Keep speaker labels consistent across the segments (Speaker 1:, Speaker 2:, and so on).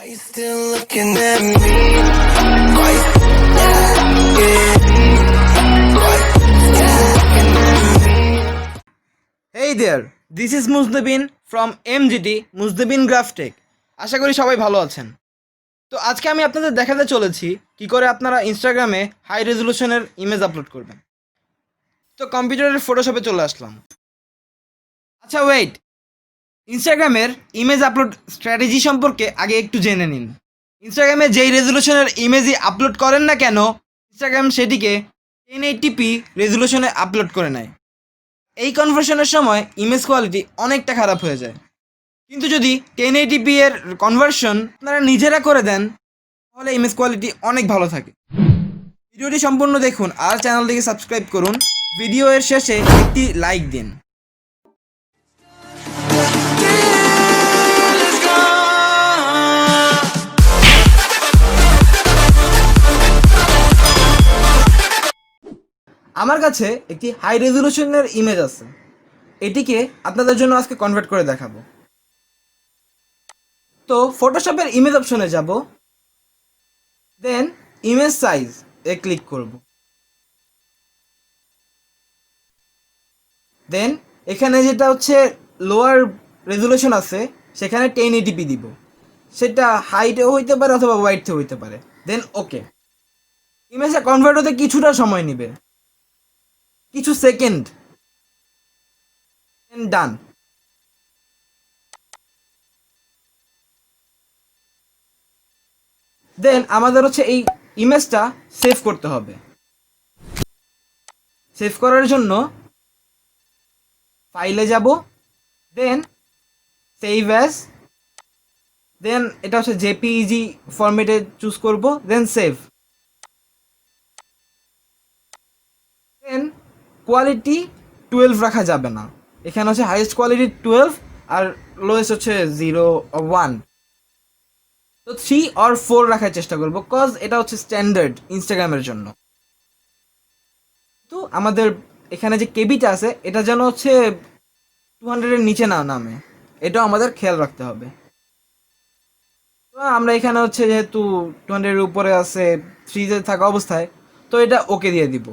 Speaker 1: you still looking at me? Why you looking at me?
Speaker 2: Hey there, this is Mujnebin from MGT, Mujnebin Graphtech. আশা করি সবাই ভালো আছেন। তো আজকে আমি আপনাদের দেখাতে চলেছি কি করে আপনারা ইনস্টাগ্রামে হাই রেজলিউশনের ইমেজ আপলোড করবেন। তো কম্পিউটারের ফটোশপে চলে আসলাম। আচ্ছা ওয়েট, ইনস্টাগ্রামের ইমেজ আপলোড স্ট্র্যাটেজি সম্পর্কে আগে একটু জেনে নিন। ইনস্টাগ্রামে যেই রেজলিউশনের ইমেজই আপলোড করেন না কেন, ইনস্টাগ্রাম সেটিকে 1080p রেজলিউশনে আপলোড করে নেয়। এই কনভার্সনের সময় ইমেজ কোয়ালিটি অনেকটা খারাপ হয়ে যায়। কিন্তু যদি 1080p এর কনভার্সন আপনারা নিজেরা করে দেন তাহলে ইমেজ কোয়ালিটি অনেক ভালো থাকে। ভিডিওটি সম্পূর্ণ দেখুন আর চ্যানেলটিকে সাবস্ক্রাইব করুন। ভিডিও এর শেষে একটি লাইক দিন। আমার কাছে একটি হাই রেজলিউশনের ইমেজ আছে, এটিকে আপনাদের জন্য আজকে কনভার্ট করে দেখাবো। তো ফটোশপের ইমেজ অপশনে যাব, দেন ইমেজ সাইজ এ ক্লিক করব, দেন এখানে যেটা হচ্ছে লোয়ার রেজলিউশন আছে সেখানে 1080p দিব, সেটা হাইটেও হইতে পারে অথবা ওয়াইডতেও হইতে পারে। দেন ওকে, ইমেজটা কনভার্ট হতে কিছুটা সময় নেবে, কিছু সেকেন্ড, ডান। দেন আমাদের হচ্ছে এই ইমেজটা সেভ করতে হবে। সেভ করার জন্য ফাইলে যাব, দেন সেভ অ্যাজ, দেন এটা হচ্ছে জেপিইজি ফরম্যাটে চুজ করব, দেন সেভ। দেন কোয়ালিটি 12 রাখা যাবে না, এখানে হচ্ছে হাইয়েস্ট কোয়ালিটি 12 আর লোয়েস্ট হচ্ছে 1। তো 3 or 4 রাখার চেষ্টা করবো, কজ এটা হচ্ছে স্ট্যান্ডার্ড ইনস্টাগ্রামের জন্য। তো আমাদের এখানে যে কেবিটা আছে এটা যেন হচ্ছে 200-এর নিচে না নামে, এটাও আমাদের খেয়াল রাখতে হবে। তো আমরা এখানে হচ্ছে যেহেতু 200-এর উপরে আছে, 3-তে থাকা অবস্থায়, তো এটা ওকে দিয়ে দিব,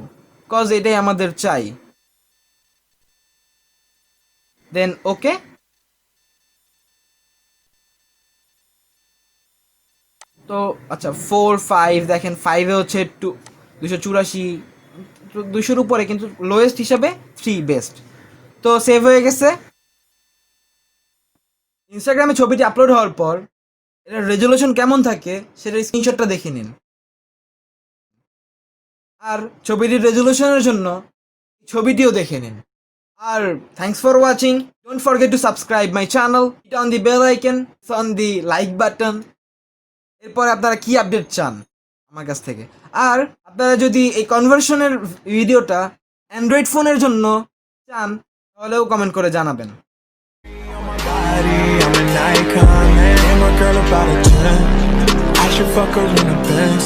Speaker 2: কজ এটাই আমাদের চাই। দেন ওকে। তো আচ্ছা 4, 5 দেখেন, 5-এ হচ্ছে 284, 200-এর উপরে, কিন্তু লোয়েস্ট হিসাবে 3 বেস্ট। তো সেভ হয়ে গেছে। ইনস্টাগ্রামে ছবিটি আপলোড হওয়ার পর এটার রেজলিউশন কেমন থাকে সেটার স্ক্রিনশটটা দেখে নিন। আর ছবিটির রেজলিউশনের জন্য ছবিটিও দেখে নিন। আর thanks for watching. Don't forget to subscribe my channel, hit on the bell icon, on the like button. এরপর আপনারা কি আপডেট চান আমার কাছ থেকে। আর আপনারা যদি এই কনভার্সনের ভিডিওটা অ্যান্ড্রয়েড ফোনের জন্য চান তাহলেও কমেন্ট করে জানাবেন।
Speaker 1: I'm an icon, man. I'm a girl about a 10. I should fuck her in the Benz.